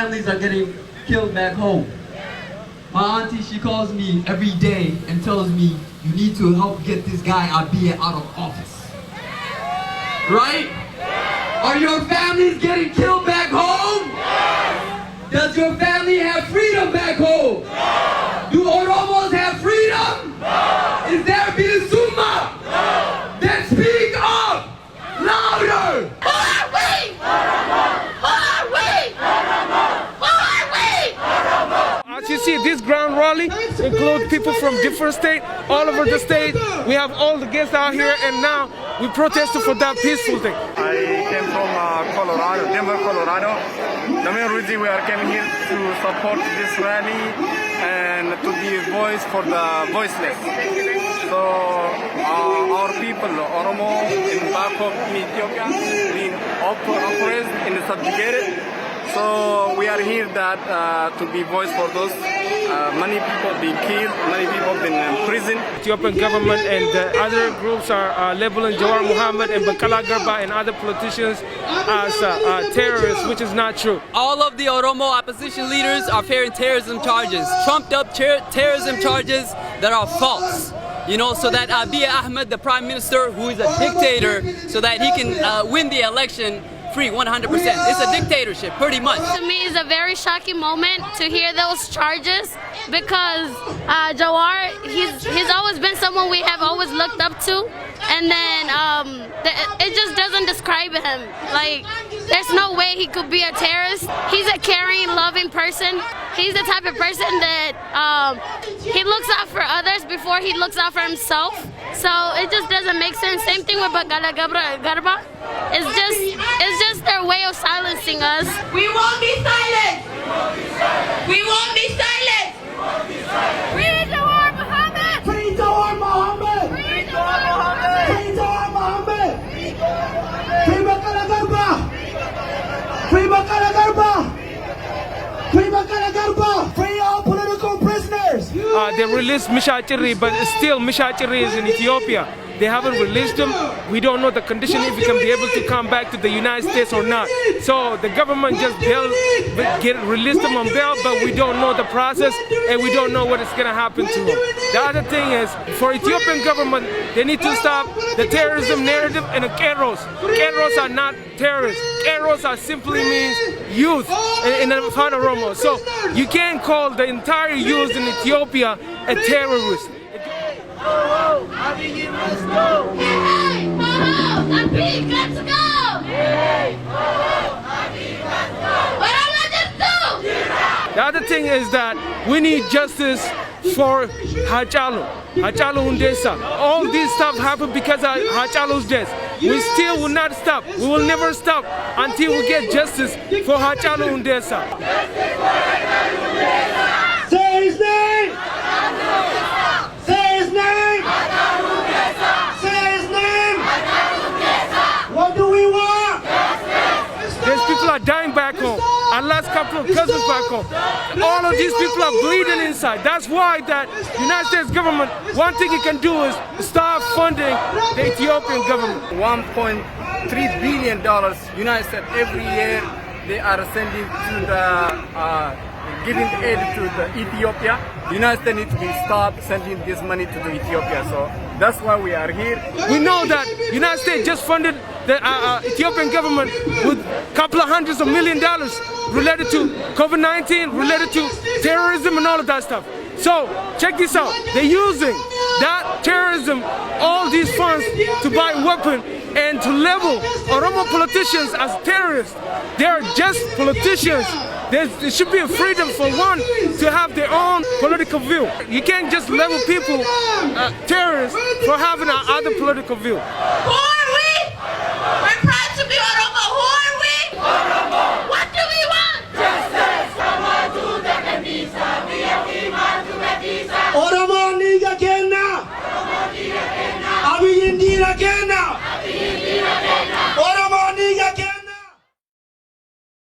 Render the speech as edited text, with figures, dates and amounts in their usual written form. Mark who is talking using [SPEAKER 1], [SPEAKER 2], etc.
[SPEAKER 1] families are getting killed back home. My auntie, she calls me every day and tells me, you need to help get this guy Abiy out of office. Right? Are your families getting killed back home? Does your family have freedom back home? Do Oromos have freedom? Is there Bilisuma? Then speak up! Louder!
[SPEAKER 2] Who are we? Who are we? Who are we?
[SPEAKER 3] As you see, this grand rally includes people from different states, all over the state. We have all the guests out here, and now we protested for that peaceful thing.
[SPEAKER 4] I came from Colorado, Denver, Colorado. The main reason we are coming here to support this rally and to be a voice for the voiceless. So our people, Oromo, in back home in Ethiopia, being oppressed and subjugated. So we are here to be voice for those. Many people being killed, many people been in prison.
[SPEAKER 3] Ethiopian government and the other groups are labeling Jawar Mohammed and Bakala Garba and other politicians as terrorists, which is not true.
[SPEAKER 5] All of the Oromo opposition leaders are facing terrorism charges, trumped up terrorism charges that are false. You know, so that Abiy Ahmed, the prime minister, who is a dictator, so that he can win the election free 100%. It's a dictatorship, pretty much.
[SPEAKER 2] To me, it's a very shocking moment to hear those charges because Jawar, he's always been someone we have always looked up to, and then it just doesn't describe him. Like, there's no way he could be a terrorist. He's a caring, loving person. He's the type of person that he looks out for others before he looks out for himself. So it just doesn't make sense. Same thing with Bakala Garba. It's just their way of silencing us.
[SPEAKER 6] We won't be silent. We won't be silent.
[SPEAKER 2] Free Jawar Mohammed!
[SPEAKER 6] Free Jawar Mohammed.
[SPEAKER 2] Free Jawar Mohammed!
[SPEAKER 6] Free Jawar Mohammed. Free Bakala Garba. Free Bakala Garba. Free Bakala Garba. Free all political prisoners.
[SPEAKER 3] They released Mishachiri, but still Mishachiri is in Ethiopia. They haven't released him. We don't know the condition if he can be able to come back to the United States or not. So the government just released him on bail, but we don't know the process and we don't know what is going to happen to him. The other thing is, for Ethiopian government, they need to stop the terrorism narrative and the Keros. Keros are not terrorists. Keros are simply means youth in the Fana Oromo. So you can't call the entire youth in Ethiopia a terrorist.
[SPEAKER 2] Abiy, let's go! Yay! Abiy, let's go! Yay! Abiy, let's go! What am I just do?
[SPEAKER 3] The other thing is that we need justice for Hachalu Hundessa. All this stuff happened because of Hachalu's death. We still will not stop. We will never stop until we get justice for Hachalu Hundessa.
[SPEAKER 6] Say his name. Say his name. Say his name. What do we want?
[SPEAKER 3] There's people are dying back home. I lost a couple of cousins back home. All of these people are bleeding inside. That's why that United States government, one thing it can do is start funding the Ethiopian government.
[SPEAKER 4] $1.3 billion United States every year they are sending to the giving aid to the Ethiopia. The United States needs to be stopped sending this money to the Ethiopia. So that's why we are here.
[SPEAKER 3] We know that the United States just funded the Ethiopian government with a couple of hundreds of $1 million related to COVID-19, related to terrorism and all of that stuff. So check this out. They're using that terrorism, all these funds to buy weapons and to label Oromo politicians as terrorists. They are just politicians. There should be a freedom for one to have their own political view. You can't just label people terrorists for having another political view.